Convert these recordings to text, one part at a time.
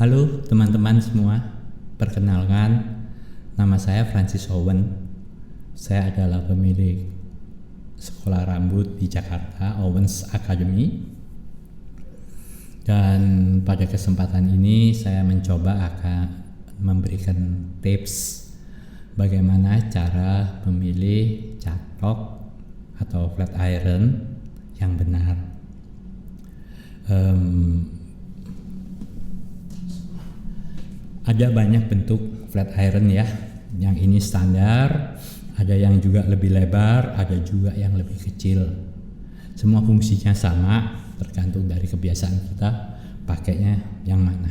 Halo teman-teman semua, perkenalkan nama saya Francis Owen. Saya adalah pemilik sekolah rambut di Jakarta, Owens Academy. Dan pada kesempatan ini saya mencoba akan memberikan tips bagaimana cara memilih catok atau flat iron yang benar. Ada banyak bentuk flat iron ya. Yang ini standar, ada yang juga lebih lebar, ada juga yang lebih kecil. Semua fungsinya sama, tergantung dari kebiasaan kita pakainya yang mana.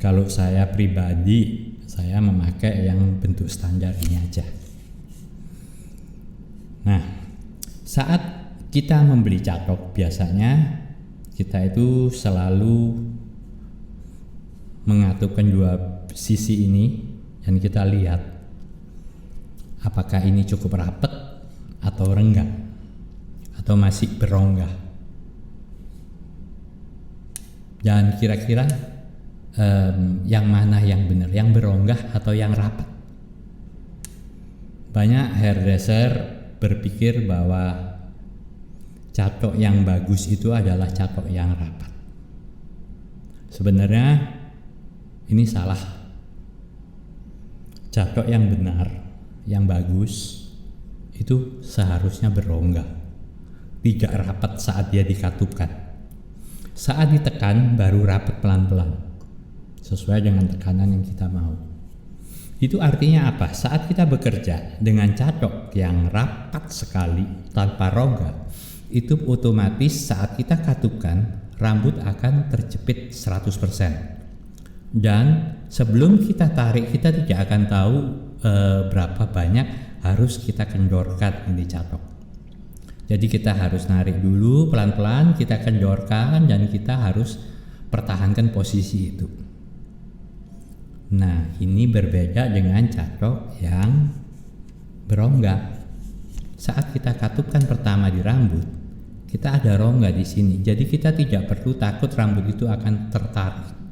Kalau saya pribadi, saya memakai yang bentuk standar ini aja. Nah, saat kita membeli catok, biasanya kita itu selalu mengatupkan dua sisi ini dan kita lihat apakah ini cukup rapat atau renggang atau masih berongga, dan kira-kira yang mana yang benar, yang berongga atau yang rapat. Banyak hairdresser berpikir bahwa catok yang bagus itu adalah catok yang rapat. Sebenarnya ini salah. Catok yang benar, yang bagus itu seharusnya berongga, tidak rapat saat dia dikatupkan. Saat ditekan baru rapat pelan-pelan, sesuai dengan tekanan yang kita mau. Itu artinya apa? Saat kita bekerja dengan catok yang rapat sekali tanpa rongga, itu otomatis saat kita katupkan rambut akan terjepit 100%. Dan sebelum kita tarik, kita tidak akan tahu berapa banyak harus kita kendorkan ini catok. Jadi kita harus narik dulu pelan-pelan, kita kendorkan, dan kita harus pertahankan posisi itu. Nah, ini berbeda dengan catok yang berongga. Saat kita katupkan pertama di rambut, kita ada rongga di sini. Jadi kita tidak perlu takut rambut itu akan tertarik.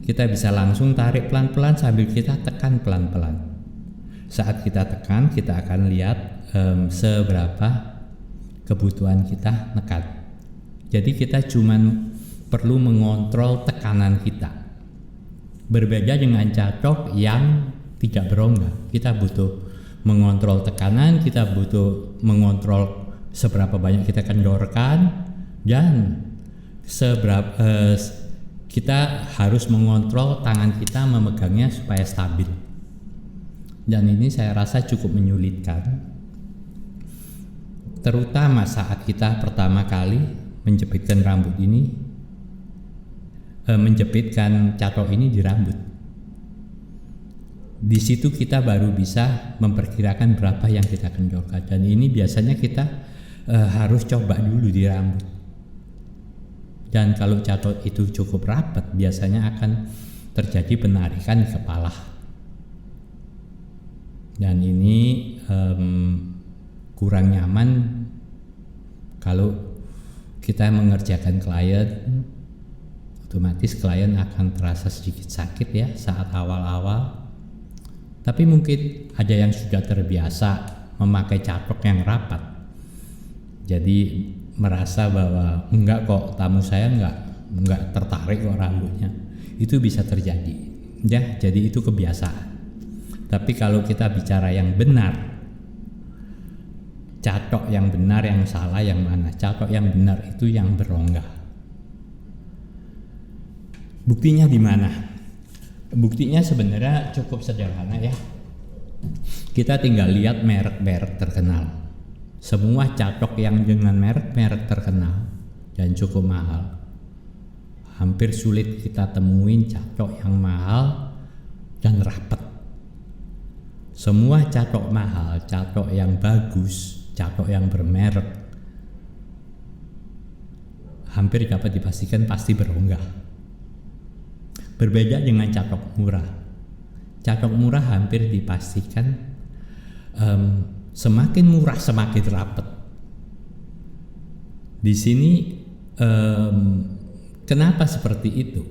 Kita bisa langsung tarik pelan-pelan sambil kita tekan pelan-pelan. Saat kita tekan, kita akan lihat seberapa kebutuhan kita nekat. Jadi kita cuman perlu mengontrol tekanan kita. Berbeda dengan catok yang tidak berongga. Kita butuh mengontrol tekanan, kita butuh mengontrol seberapa banyak kita kendorkan, dan kita harus mengontrol tangan kita memegangnya supaya stabil. Dan ini saya rasa cukup menyulitkan, terutama saat kita pertama kali menjepitkan rambut ini, menjepitkan catok ini di rambut. Di situ kita baru bisa memperkirakan berapa yang kita kendorkan, dan ini biasanya kita harus coba dulu di rambut. Dan kalau catok itu cukup rapat, biasanya akan terjadi penarikan di kepala. Dan ini kurang nyaman kalau kita mengerjakan klien. Otomatis klien akan terasa sedikit sakit ya saat awal-awal. Tapi mungkin ada yang sudah terbiasa memakai catok yang rapat, jadi merasa bahwa enggak kok, tamu saya enggak tertarik kok rambutnya. Itu bisa terjadi ya, jadi itu kebiasaan. Tapi kalau kita bicara yang benar, catok yang benar, yang salah yang mana? Catok yang benar itu yang berongga. Buktinya di mana? Buktinya sebenarnya cukup sederhana ya. Kita tinggal lihat merek-merek terkenal. Semua catok yang dengan merek-merek terkenal dan cukup mahal. Hampir sulit kita temuin catok yang mahal dan rapat. Semua catok mahal, catok yang bagus, catok yang bermerek, hampir dapat dipastikan pasti berongga. Berbeda dengan catok murah. Catok murah hampir dipastikan semakin murah semakin rapat. Di sini kenapa seperti itu?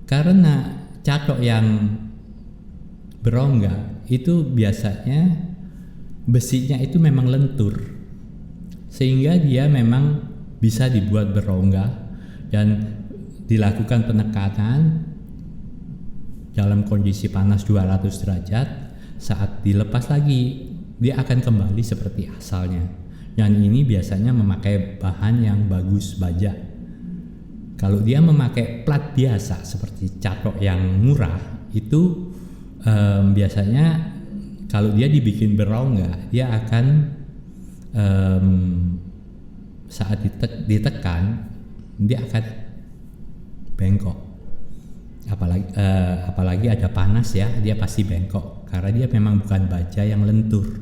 Karena catok yang berongga itu biasanya besinya itu memang lentur, sehingga dia memang bisa dibuat berongga dan dilakukan penekanan dalam kondisi panas 200 derajat. Saat dilepas lagi dia akan kembali seperti asalnya, dan ini biasanya memakai bahan yang bagus, baja. Kalau dia memakai plat biasa seperti catok yang murah itu biasanya kalau dia dibikin berongga, dia akan saat ditekan dia akan bengkok. Apalagi ada panas ya, dia pasti bengkok karena dia memang bukan baja yang lentur.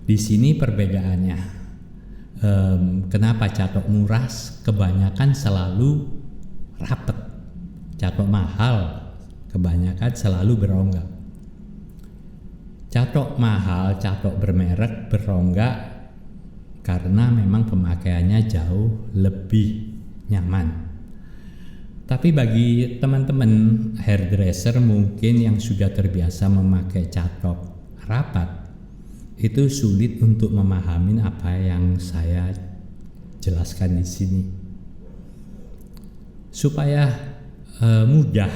Di sini perbedaannya. Kenapa catok murah kebanyakan selalu rapet, catok mahal kebanyakan selalu berongga. Catok mahal, catok bermerek berongga karena memang pemakaiannya jauh lebih nyaman. Tapi bagi teman-teman hairdresser mungkin yang sudah terbiasa memakai catok rapat, itu sulit untuk memahami apa yang saya jelaskan di sini. Supaya mudah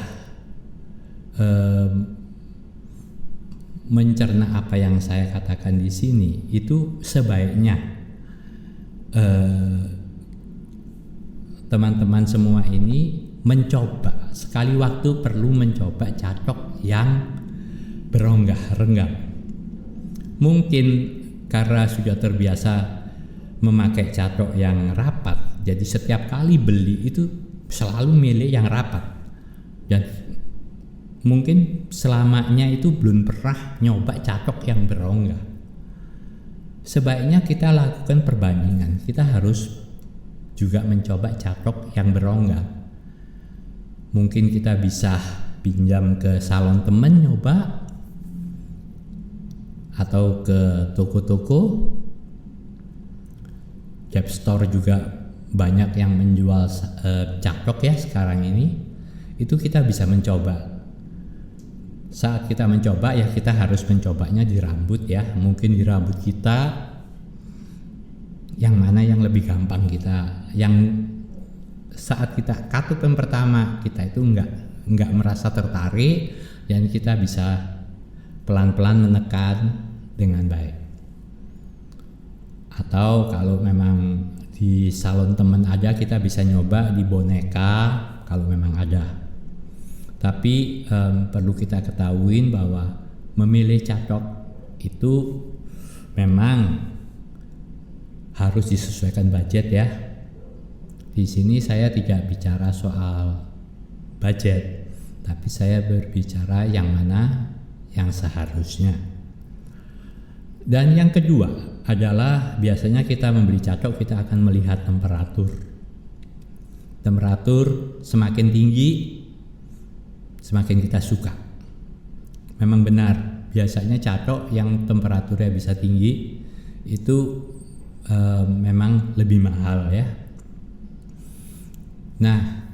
mencerna apa yang saya katakan di sini, itu sebaiknya teman-teman semua ini mencoba, sekali waktu perlu mencoba catok yang berongga renggang. Mungkin karena sudah terbiasa memakai catok yang rapat, jadi setiap kali beli itu selalu milih yang rapat, dan mungkin selamanya itu belum pernah nyoba catok yang berongga. Sebaiknya kita lakukan perbandingan, kita harus juga mencoba catok yang berongga. Mungkin kita bisa pinjam ke salon temen nyoba, atau ke toko-toko. Cap store juga banyak yang menjual catok ya sekarang ini. Itu kita bisa mencoba. Saat kita mencoba ya kita harus mencobanya di rambut ya. Mungkin di rambut kita yang mana yang lebih gampang kita. Yang saat kita katup yang pertama kita itu enggak merasa tertarik, dan kita bisa pelan-pelan menekan dengan baik. Atau kalau memang di salon teman ada, kita bisa nyoba di boneka kalau memang ada. Tapi perlu kita ketahui bahwa memilih catok itu memang harus disesuaikan budget ya. Di sini saya tidak bicara soal budget, tapi saya berbicara yang mana yang seharusnya. Dan yang kedua adalah biasanya kita membeli catok, kita akan melihat temperatur. Temperatur semakin tinggi, semakin kita suka. Memang benar, biasanya catok yang temperaturnya bisa tinggi itu memang lebih mahal ya. Nah,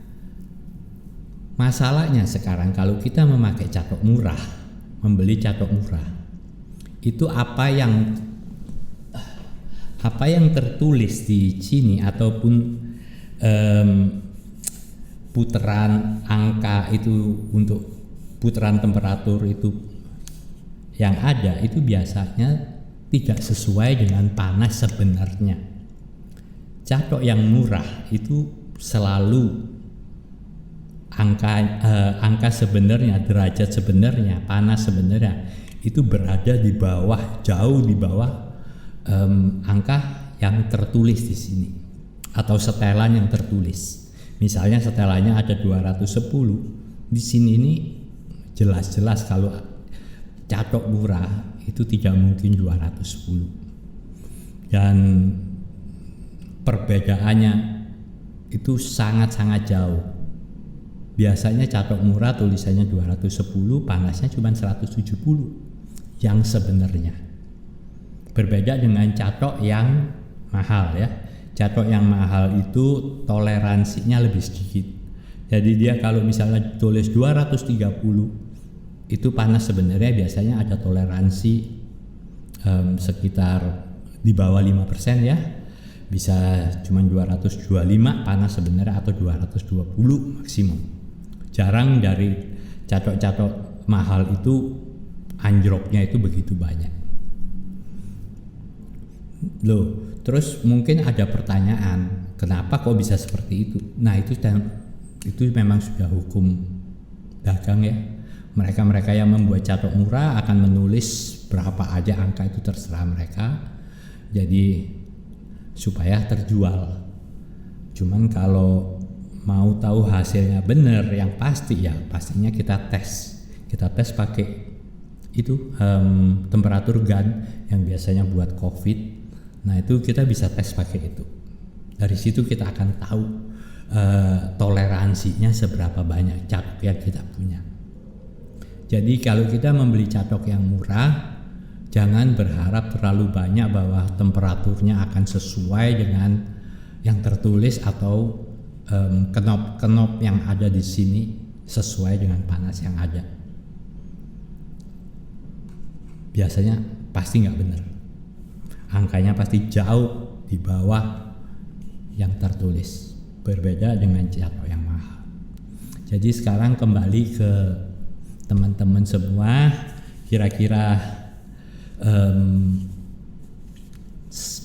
masalahnya sekarang kalau kita memakai catok murah, membeli catok murah, itu apa yang tertulis di sini ataupun putaran angka itu untuk putaran temperatur itu yang ada itu biasanya tidak sesuai dengan panas sebenarnya. Catok yang murah itu selalu angka sebenarnya, derajat sebenarnya, panas sebenarnya itu berada di bawah, jauh di bawah angka yang tertulis di sini atau setelan yang tertulis. Misalnya setelannya ada 210, di sini ini jelas-jelas kalau catok murah itu tidak mungkin 210, dan perbedaannya itu sangat-sangat jauh. Biasanya catok murah tulisannya 210, panasnya cuma 170 yang sebenarnya. Berbeda dengan catok yang mahal ya. Catok yang mahal itu toleransinya lebih sedikit. Jadi dia kalau misalnya tulis 230 itu panas, sebenarnya biasanya ada toleransi sekitar di bawah 5% ya. Bisa cuma 225 panas sebenarnya, atau 220 maksimum. Jarang dari cacok-cacok mahal itu anjloknya itu begitu banyak. Loh, terus mungkin ada pertanyaan, kenapa kok bisa seperti itu? Nah, itu memang sudah hukum dagang ya. Mereka yang membuat cacok murah akan menulis berapa aja angka, itu terserah mereka. Jadi supaya terjual. Cuman kalau mau tahu hasilnya benar, yang pasti ya pastinya kita tes. Kita tes pakai itu temperatur gun yang biasanya buat COVID. Nah, itu kita bisa tes pakai itu. Dari situ kita akan tahu toleransinya seberapa banyak cacok yang kita punya. Jadi kalau kita membeli cacok yang murah, jangan berharap terlalu banyak bahwa temperaturnya akan sesuai dengan yang tertulis, atau kenop-kenop yang ada di sini sesuai dengan panas yang ada. Biasanya pasti nggak benar. Angkanya pasti jauh di bawah yang tertulis. Berbeda dengan cacok yang mahal. Jadi sekarang kembali ke teman-teman semua, kira-kira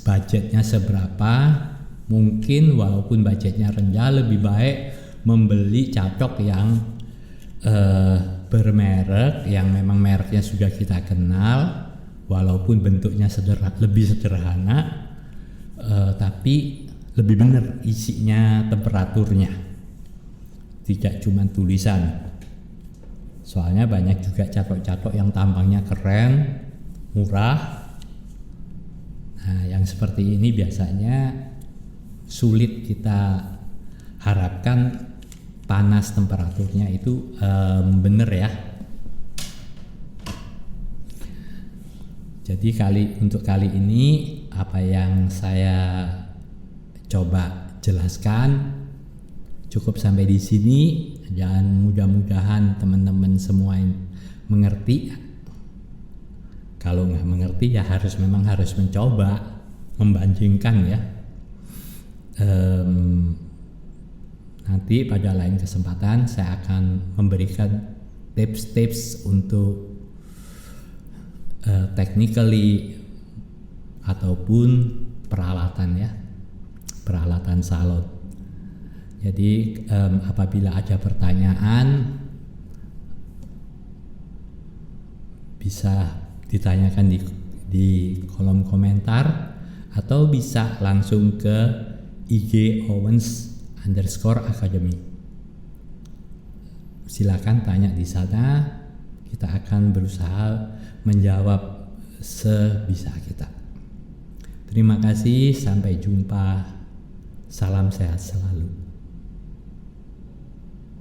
budgetnya seberapa? Mungkin walaupun budgetnya rendah, lebih baik membeli cacok yang bermerek, yang memang mereknya sudah kita kenal, walaupun bentuknya lebih sederhana, tapi lebih benar isinya, temperaturnya, tidak cuma tulisan. Soalnya banyak juga cacok-cacok yang tampangnya keren, murah. Nah, yang seperti ini biasanya sulit kita harapkan panas temperaturnya itu benar ya. Jadi untuk kali ini apa yang saya coba jelaskan cukup sampai di sini, dan mudah-mudahan teman-teman semua mengerti. Kalau nggak mengerti ya memang harus mencoba membandingkan ya. Nanti pada lain kesempatan saya akan memberikan tips-tips untuk technically ataupun peralatan salon. Jadi apabila ada pertanyaan bisa ditanyakan di kolom komentar, atau bisa langsung ke IG Owens_Academy. Silakan tanya di sana, kita akan berusaha menjawab sebisa kita. Terima kasih, sampai jumpa. Salam sehat selalu.